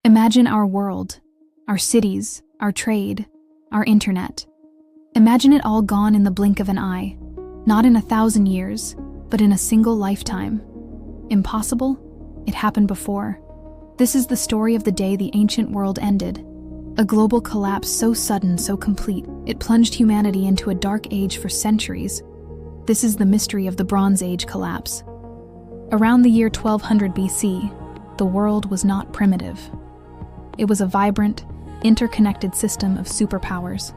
Imagine our world, our cities, our trade, our internet. Imagine it all gone in the blink of an eye, not in 1,000 years, but in a single lifetime. Impossible? It happened before. This is the story of the day the ancient world ended. A global collapse so sudden, so complete, it plunged humanity into a dark age for centuries. This is the mystery of the Bronze Age collapse. Around the year 1200 BC, the world was not primitive. It was a vibrant, interconnected system of superpowers.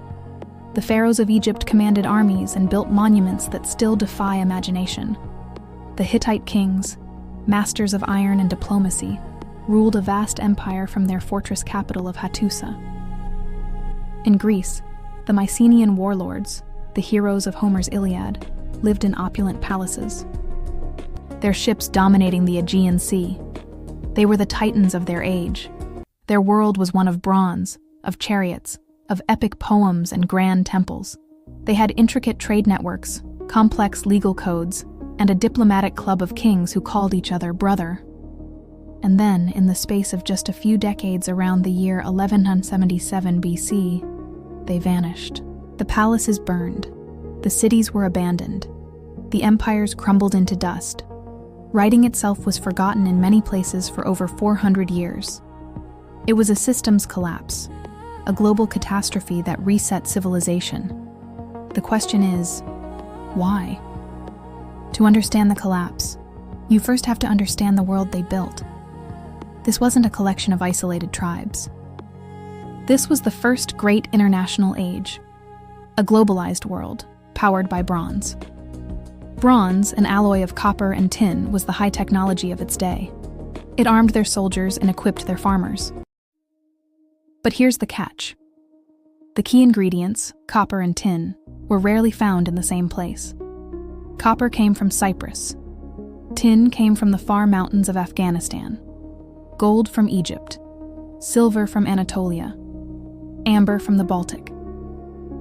The pharaohs of Egypt commanded armies and built monuments that still defy imagination. The Hittite kings, masters of iron and diplomacy, ruled a vast empire from their fortress capital of Hattusa. In Greece, the Mycenaean warlords, the heroes of Homer's Iliad, lived in opulent palaces. Their ships dominating the Aegean Sea. They were the titans of their age. Their world was one of bronze, of chariots, of epic poems and grand temples. They had intricate trade networks, complex legal codes, and a diplomatic club of kings who called each other brother. And then, in the space of just a few decades around the year 1177 BC, they vanished. The palaces burned. The cities were abandoned. The empires crumbled into dust. Writing itself was forgotten in many places for over 400 years. It was a systems collapse, a global catastrophe that reset civilization. The question is, why? To understand the collapse, you first have to understand the world they built. This wasn't a collection of isolated tribes. This was the first great international age, a globalized world powered by bronze. Bronze, an alloy of copper and tin, was the high technology of its day. It armed their soldiers and equipped their farmers. But here's the catch. The key ingredients, copper and tin, were rarely found in the same place. Copper came from Cyprus. Tin came from the far mountains of Afghanistan. Gold from Egypt. Silver from Anatolia. Amber from the Baltic.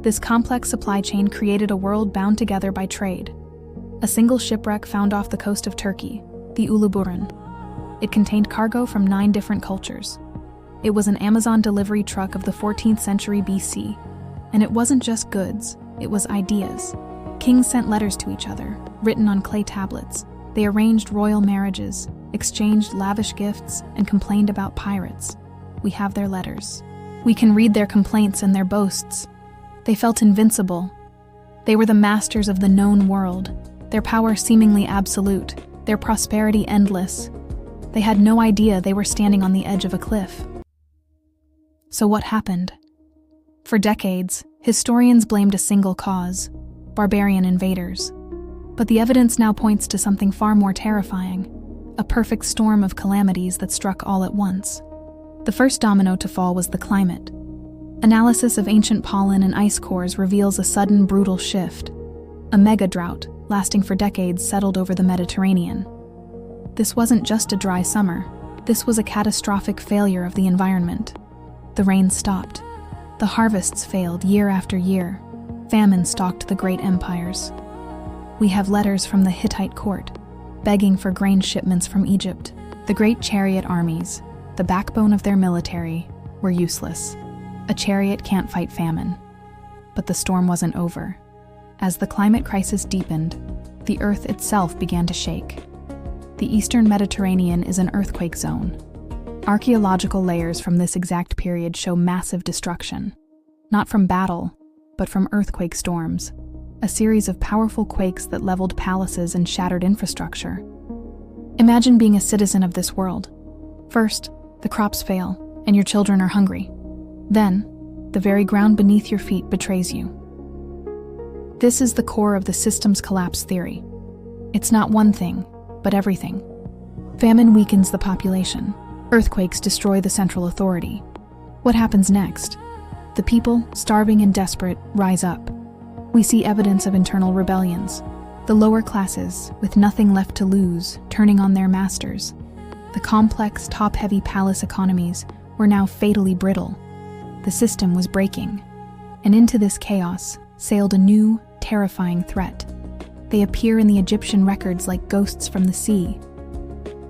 This complex supply chain created a world bound together by trade. A single shipwreck found off the coast of Turkey, the Uluburun. It contained cargo from 9 different cultures. It was an Amazon delivery truck of the 14th century BC. And it wasn't just goods, it was ideas. Kings sent letters to each other, written on clay tablets. They arranged royal marriages, exchanged lavish gifts, and complained about pirates. We have their letters. We can read their complaints and their boasts. They felt invincible. They were the masters of the known world, their power seemingly absolute, their prosperity endless. They had no idea they were standing on the edge of a cliff. So what happened? For decades, historians blamed a single cause: barbarian invaders. But the evidence now points to something far more terrifying, a perfect storm of calamities that struck all at once. The first domino to fall was the climate. Analysis of ancient pollen and ice cores reveals a sudden, brutal shift. A mega drought, lasting for decades, settled over the Mediterranean. This wasn't just a dry summer. This was a catastrophic failure of the environment. The rain stopped. The harvests failed year after year. Famine stalked the great empires. We have letters from the Hittite court, begging for grain shipments from Egypt. The great chariot armies, the backbone of their military, were useless. A chariot can't fight famine. But the storm wasn't over. As the climate crisis deepened, the earth itself began to shake. The eastern Mediterranean is an earthquake zone. Archaeological layers from this exact period show massive destruction, not from battle, but from earthquake storms, a series of powerful quakes that leveled palaces and shattered infrastructure. Imagine being a citizen of this world. First, the crops fail, and your children are hungry. Then, the very ground beneath your feet betrays you. This is the core of the systems collapse theory. It's not one thing, but everything. Famine weakens the population. Earthquakes destroy the central authority. What happens next? The people, starving and desperate, rise up. We see evidence of internal rebellions. The lower classes, with nothing left to lose, turning on their masters. The complex, top-heavy palace economies were now fatally brittle. The system was breaking. And into this chaos sailed a new, terrifying threat. They appear in the Egyptian records like ghosts from the sea.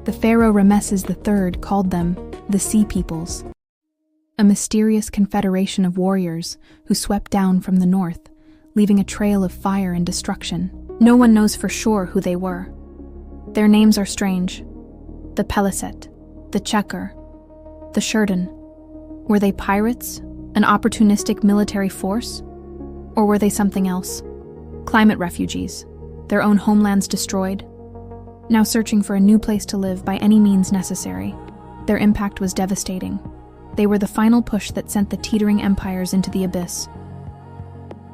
The pharaoh Ramesses III called them the Sea Peoples, a mysterious confederation of warriors who swept down from the north, leaving a trail of fire and destruction. No one knows for sure who they were. Their names are strange. The Peliset, the Checker, the Sheridan. Were they pirates, an opportunistic military force? Or were they something else? Climate refugees, their own homelands destroyed, now searching for a new place to live by any means necessary. Their impact was devastating. They were the final push that sent the teetering empires into the abyss.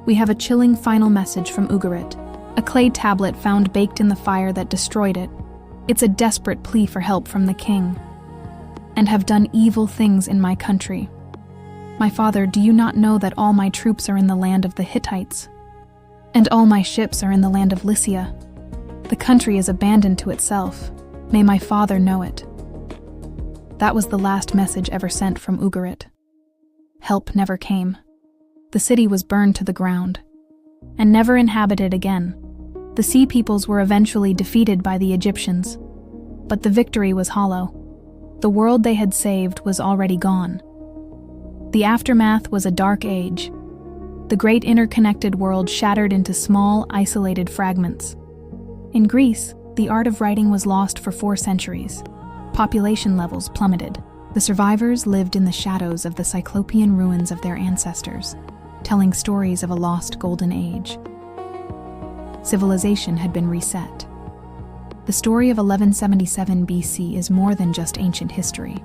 We have a chilling final message from Ugarit, a clay tablet found baked in the fire that destroyed it. It's a desperate plea for help from the king. And have done evil things in my country. My father, do you not know that all my troops are in the land of the Hittites? And all my ships are in the land of Lycia? The country is abandoned to itself. May my father know it. That was the last message ever sent from Ugarit. Help never came. The city was burned to the ground, and never inhabited again. The Sea Peoples were eventually defeated by the Egyptians, but the victory was hollow. The world they had saved was already gone. The aftermath was a dark age. The great interconnected world shattered into small, isolated fragments. In Greece, the art of writing was lost for 4 centuries. Population levels plummeted. The survivors lived in the shadows of the Cyclopean ruins of their ancestors, telling stories of a lost golden age. Civilization had been reset. The story of 1177 BC is more than just ancient history.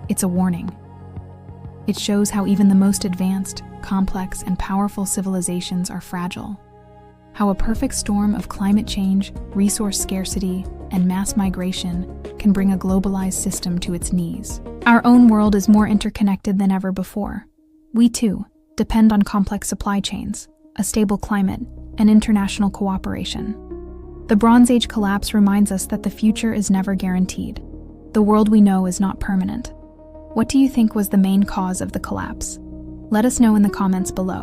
It's a warning. It shows how even the most advanced, complex, and powerful civilizations are fragile. How a perfect storm of climate change, resource scarcity, and mass migration can bring a globalized system to its knees. Our own world is more interconnected than ever before. We, too, depend on complex supply chains, a stable climate, and international cooperation. The Bronze Age collapse reminds us that the future is never guaranteed. The world we know is not permanent. What do you think was the main cause of the collapse? Let us know in the comments below.